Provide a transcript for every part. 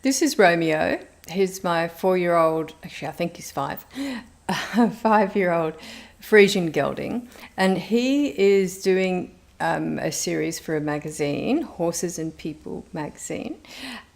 This is Romeo. He's my 4-year-old, actually I think he's 5, 5-year-old Frisian gelding. And he is doing a series for a magazine, Horses and People magazine.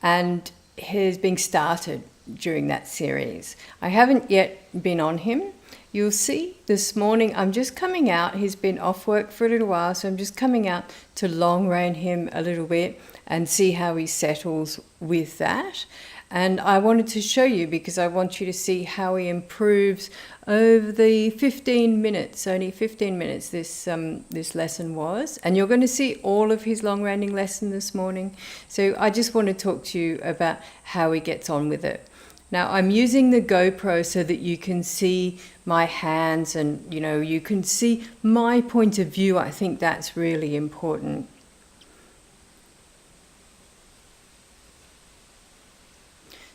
And he's being started during that series. I haven't yet been on him. You'll see this morning I'm just coming out. He's been off work for a little while, so I'm just coming out to long rein him a little bit and see how he settles with that. And I wanted to show you because I want you to see how he improves over the 15 minutes, only 15 minutes this lesson was. And you're going to see all of his long reining lesson this morning. So I just want to talk to you about how he gets on with it. Now I'm using the GoPro so that you can see my hands and you can see my point of view. I think that's really important.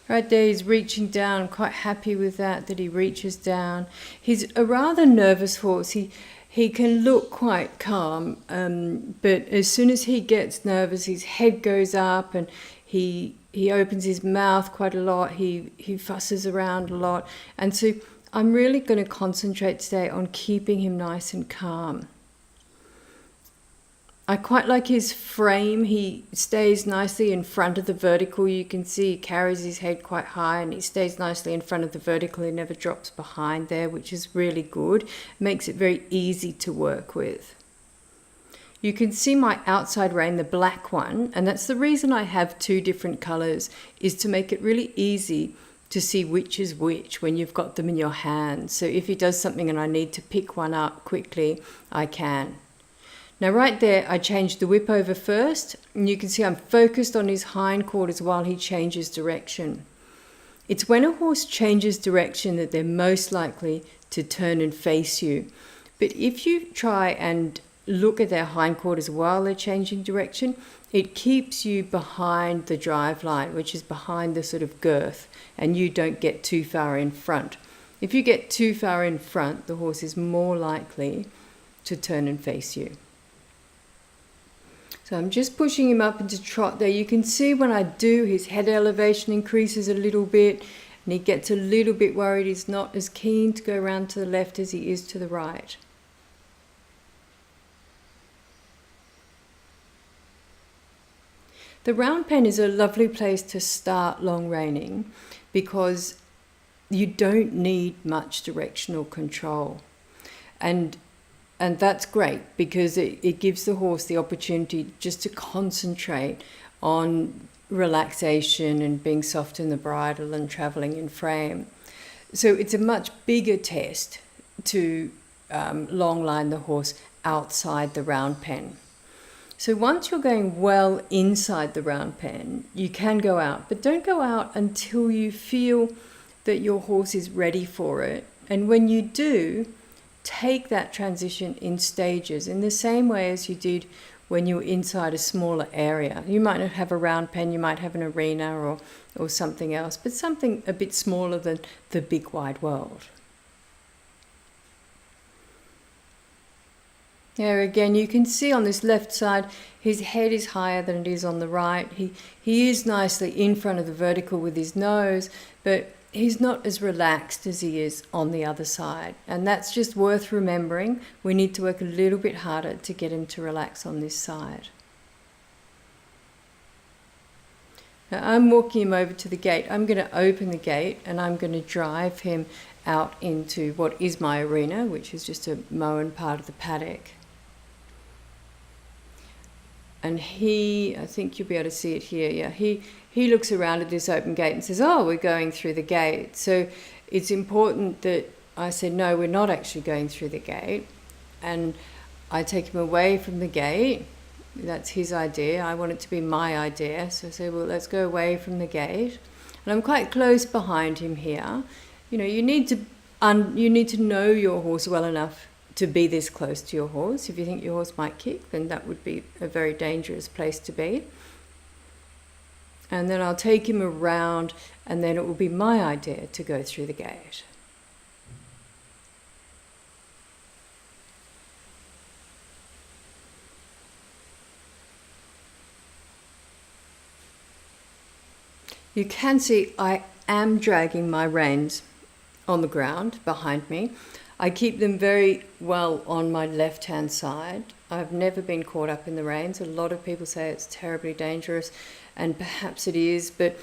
Right there, he's reaching down. I'm quite happy with that he reaches down. He's a rather nervous horse. He can look quite calm, but as soon as he gets nervous, his head goes up and he opens his mouth quite a lot. He fusses around a lot. And so I'm really going to concentrate today on keeping him nice and calm. I quite like his frame. He stays nicely in front of the vertical. You can see he carries his head quite high and he stays nicely in front of the vertical. He never drops behind there, which is really good. Makes it very easy to work with. You can see my outside rein, the black one, and that's the reason I have 2 different colors, is to make it really easy to see which is which when you've got them in your hands. So if he does something and I need to pick one up quickly, I can. Now right there, I changed the whip over first, and you can see I'm focused on his hindquarters while he changes direction. It's when a horse changes direction that they're most likely to turn and face you. But if you try and look at their hindquarters while they're changing direction, it keeps you behind the drive line, which is behind the sort of girth, and you don't get too far in front. If you get too far in front, the horse is more likely to turn and face you. So I'm just pushing him up into trot there. You can see when I do, his head elevation increases a little bit and he gets a little bit worried. He's not as keen to go around to the left as he is to the right. The round pen is a lovely place to start long reining because you don't need much directional control. And that's great because it gives the horse the opportunity just to concentrate on relaxation and being soft in the bridle and traveling in frame. So it's a much bigger test to long line the horse outside the round pen. So once you're going well inside the round pen, you can go out, but don't go out until you feel that your horse is ready for it. And when you do, take that transition in stages in the same way as you did when you were inside a smaller area. You might not have a round pen, you might have an arena or something else, but something a bit smaller than the big wide world. There again, you can see on this left side, his head is higher than it is on the right. He is nicely in front of the vertical with his nose, but he's not as relaxed as he is on the other side. And that's just worth remembering. We need to work a little bit harder to get him to relax on this side. Now I'm walking him over to the gate. I'm going to open the gate and I'm going to drive him out into what is my arena, which is just a mown part of the paddock. And I think you'll be able to see it here, yeah, he looks around at this open gate and says, oh, we're going through the gate. So it's important that I said, no, we're not actually going through the gate. And I take him away from the gate. That's his idea. I want it to be my idea. So I say, well, let's go away from the gate. And I'm quite close behind him here. You know, you need to know your horse well enough to be this close to your horse. If you think your horse might kick, then that would be a very dangerous place to be. And then I'll take him around, and then it will be my idea to go through the gate. You can see I am dragging my reins on the ground behind me. I keep them very well on my left-hand side. I've never been caught up in the reins. A lot of people say it's terribly dangerous, and perhaps it is, but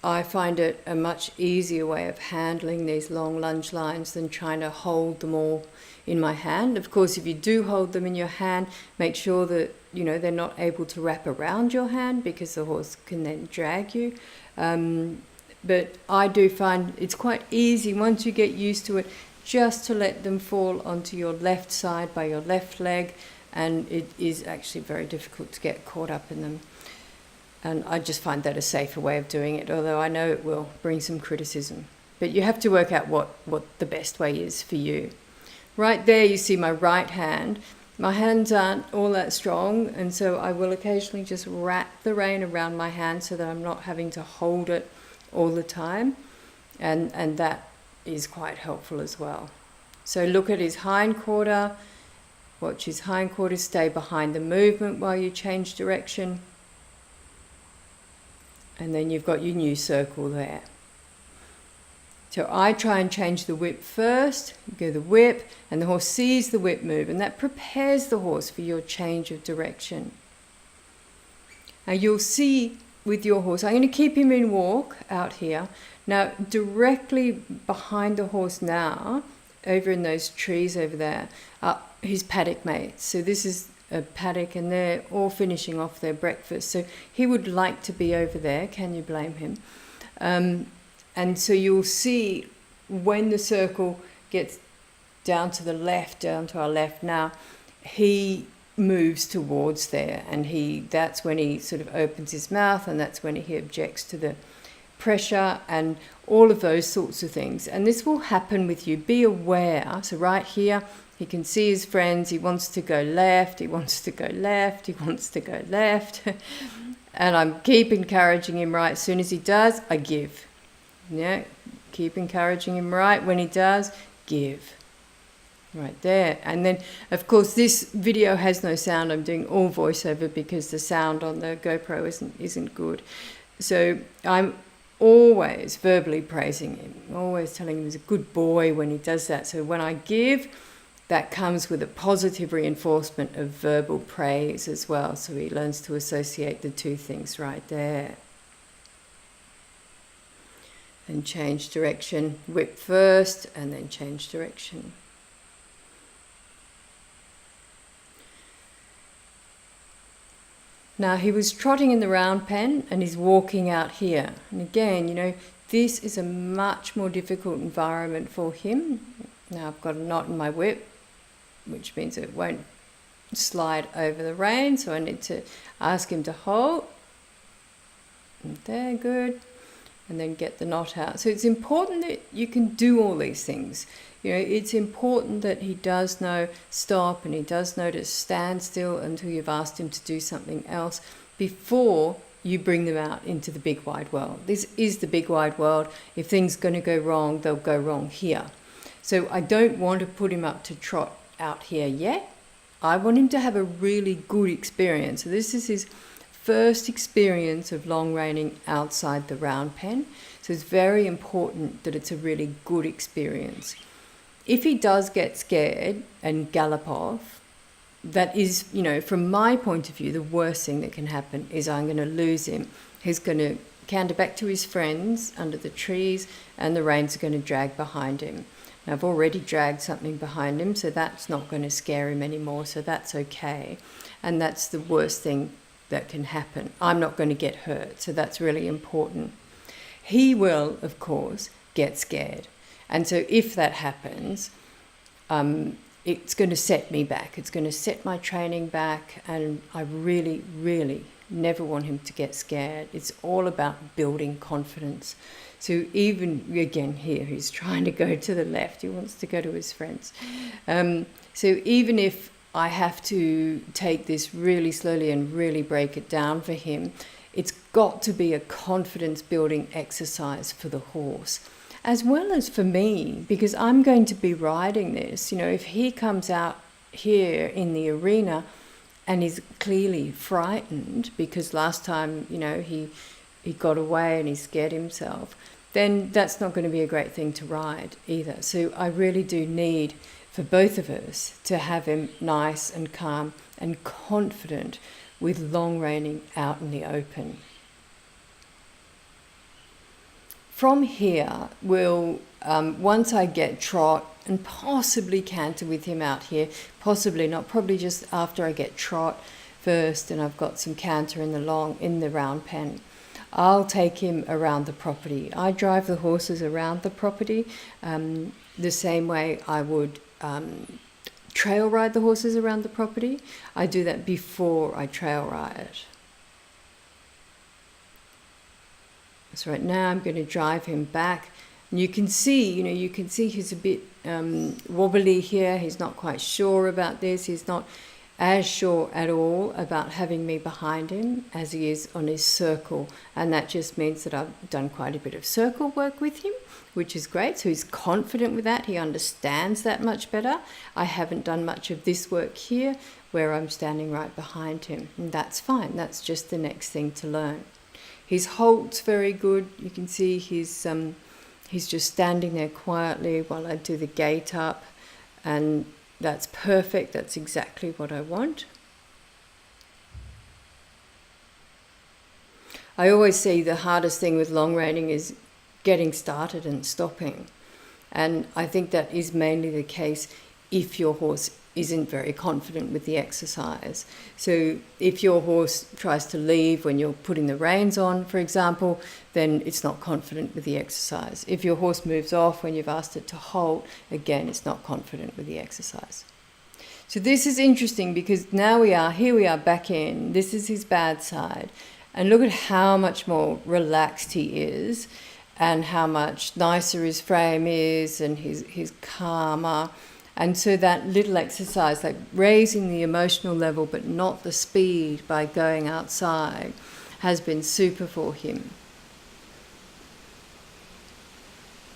I find it a much easier way of handling these long lunge lines than trying to hold them all in my hand. Of course, if you do hold them in your hand, make sure that they're not able to wrap around your hand, because the horse can then drag you. But I do find it's quite easy once you get used to it, just to let them fall onto your left side by your left leg, and it is actually very difficult to get caught up in them. And I just find that a safer way of doing it, although I know it will bring some criticism. But you have to work out what the best way is for you. Right there you see my right hand. My hands aren't all that strong, and so I will occasionally just wrap the rein around my hand so that I'm not having to hold it all the time. And that is quite helpful as well. So look at his hindquarter, watch his hindquarter, stay behind the movement while you change direction. And then you've got your new circle there. So I try and change the whip first. You go the whip, and the horse sees the whip move, and that prepares the horse for your change of direction. Now you'll see with your horse, I'm going to keep him in walk out here. Now directly behind the horse now, over in those trees over there, are his paddock mates. So this is a paddock, and they're all finishing off their breakfast. So he would like to be over there. Can you blame him? And so you'll see when the circle gets down to the left, down to our left now, he moves towards there, and that's when he sort of opens his mouth, and that's when he objects to the pressure and all of those sorts of things. And this will happen with you. Be aware. So right here, he can see his friends. He wants to go left. He wants to go left. He wants to go left. And I'm keep encouraging him right. As soon as he does, I give. Yeah, keep encouraging him right. When he does, give. Right there. And then, of course, this video has no sound. I'm doing all voiceover because the sound on the GoPro isn't good. So I'm always verbally praising him, always telling him he's a good boy when he does that. So when I give, that comes with a positive reinforcement of verbal praise as well. So he learns to associate the two things right there. And change direction, whip first, and then change direction. Now he was trotting in the round pen, and he's walking out here. And again, this is a much more difficult environment for him. Now I've got a knot in my whip, which means it won't slide over the rein, so I need to ask him to hold. And there, good. And then get the knot out. So it's important that you can do all these things. It's important that he does know stop, and he does know to stand still until you've asked him to do something else before you bring them out into the big wide world. This is the big wide world. If things are going to go wrong, they'll go wrong here. So I don't want to put him up to trot out here yet. I want him to have a really good experience. So this is his first experience of long reining outside the round pen. So it's very important that it's a really good experience. If he does get scared and gallop off, that is, from my point of view, the worst thing that can happen is I'm going to lose him. He's going to canter back to his friends under the trees, and the reins are going to drag behind him. Now, I've already dragged something behind him, so that's not going to scare him anymore, so that's okay. And that's the worst thing that can happen. I'm not going to get hurt, so that's really important. He will, of course, get scared. And so if that happens, it's going to set me back. It's going to set my training back, and I really, really never want him to get scared. It's all about building confidence. So even, again, here, he's trying to go to the left. He wants to go to his friends. So even if I have to take this really slowly and really break it down for him, it's got to be a confidence-building exercise for the horse, as well as for me, because I'm going to be riding this. If he comes out here in the arena and is clearly frightened because last time, he he got away and he scared himself, then that's not going to be a great thing to ride either. So I really do need for both of us to have him nice and calm and confident with long reining out in the open. From here, we'll, once I get trot and possibly canter with him out here, possibly not, probably just after I get trot first and I've got some canter in the round pen, I'll take him around the property. I drive the horses around the property the same way I would trail ride the horses around the property. I do that before I trail ride. So right now I'm going to drive him back. And you can see he's a bit wobbly here. He's not quite sure about this. He's not as sure at all about having me behind him as he is on his circle. And that just means that I've done quite a bit of circle work with him, which is great. So he's confident with that. He understands that much better. I haven't done much of this work here where I'm standing right behind him. And that's fine. That's just the next thing to learn. His halt's very good. You can see he's just standing there quietly while I do the gait up, and that's perfect. That's exactly what I want. I always say the hardest thing with long reining is getting started and stopping, and I think that is mainly the case if your horse isn't very confident with the exercise. So if your horse tries to leave when you're putting the reins on, for example, then it's not confident with the exercise. If your horse moves off when you've asked it to halt, again, it's not confident with the exercise. So this is interesting because here we are back in. This is his bad side. And look at how much more relaxed he is and how much nicer his frame is and he's calmer. And so that little exercise, like raising the emotional level but not the speed by going outside, has been super for him.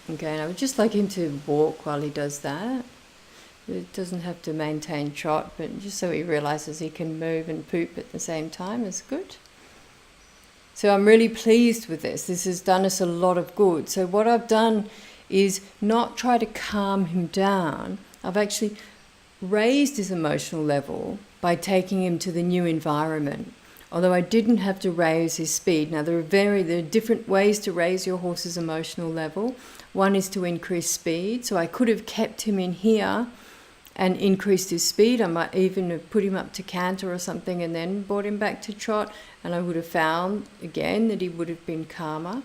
Okay, and I would just like him to walk while he does that. It doesn't have to maintain trot, but just so he realizes he can move and poop at the same time is good. So I'm really pleased with this. This has done us a lot of good. So what I've done is not try to calm him down. I've actually raised his emotional level by taking him to the new environment, although I didn't have to raise his speed. Now, there are different ways to raise your horse's emotional level. One is to increase speed, so I could have kept him in here and increased his speed. I might even have put him up to canter or something and then brought him back to trot, and I would have found, again, that he would have been calmer.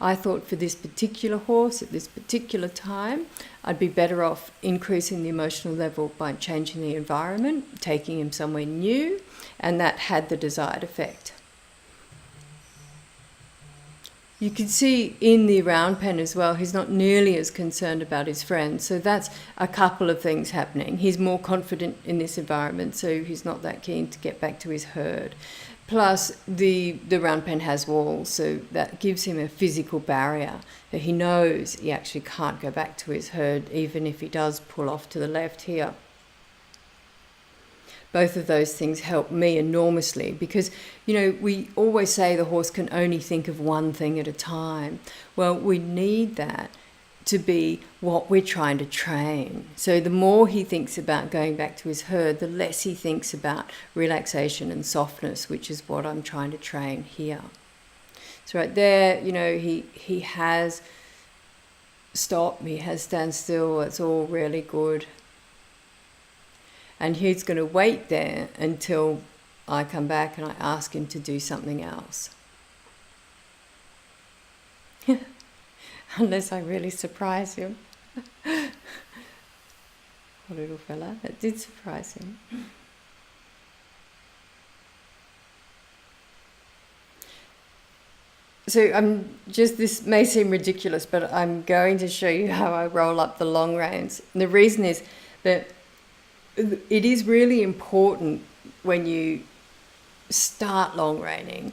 I thought for this particular horse at this particular time, I'd be better off increasing the emotional level by changing the environment, taking him somewhere new, and that had the desired effect. You can see in the round pen as well, he's not nearly as concerned about his friends. So that's a couple of things happening. He's more confident in this environment, so he's not that keen to get back to his herd. Plus, the round pen has walls, so that gives him a physical barrier. So he knows he actually can't go back to his herd, even if he does pull off to the left here. Both of those things help me enormously because, we always say the horse can only think of one thing at a time. Well, we need that to be what we're trying to train. So the more he thinks about going back to his herd, the less he thinks about relaxation and softness, which is what I'm trying to train here. So right there, he has stop, he has stand still, it's all really good. And he's going to wait there until I come back and I ask him to do something else. Unless I really surprise him. Poor little fella. That did surprise him. So this may seem ridiculous, but I'm going to show you how I roll up the long reins. And the reason is that it is really important when you start long reining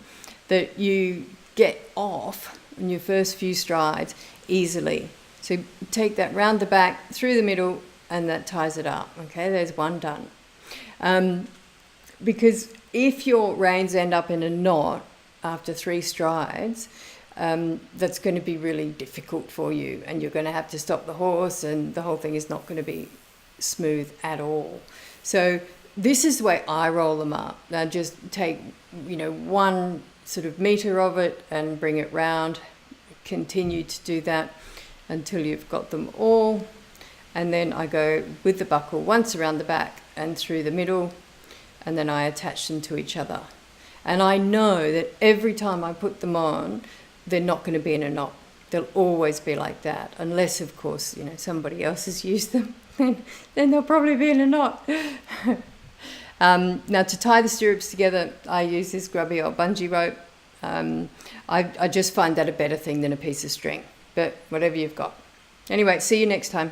that you get off in your first few strides easily. So take that round the back, through the middle, and that ties it up. Okay, there's one done. Because if your reins end up in a knot, after 3 strides, that's going to be really difficult for you, and you're going to have to stop the horse, and the whole thing is not going to be smooth at all. So this is the way I roll them up. Now just take, 1 sort of meter of it and bring it round. Continue to do that until you've got them all. And then I go with the buckle once around the back and through the middle, and then I attach them to each other. And I know that every time I put them on, they're not going to be in a knot. They'll always be like that, unless, of course, somebody else has used them. Then they'll probably be in a knot. Now, to tie the stirrups together, I use this grubby old bungee rope. I just find that a better thing than a piece of string, but whatever you've got. Anyway, see you next time.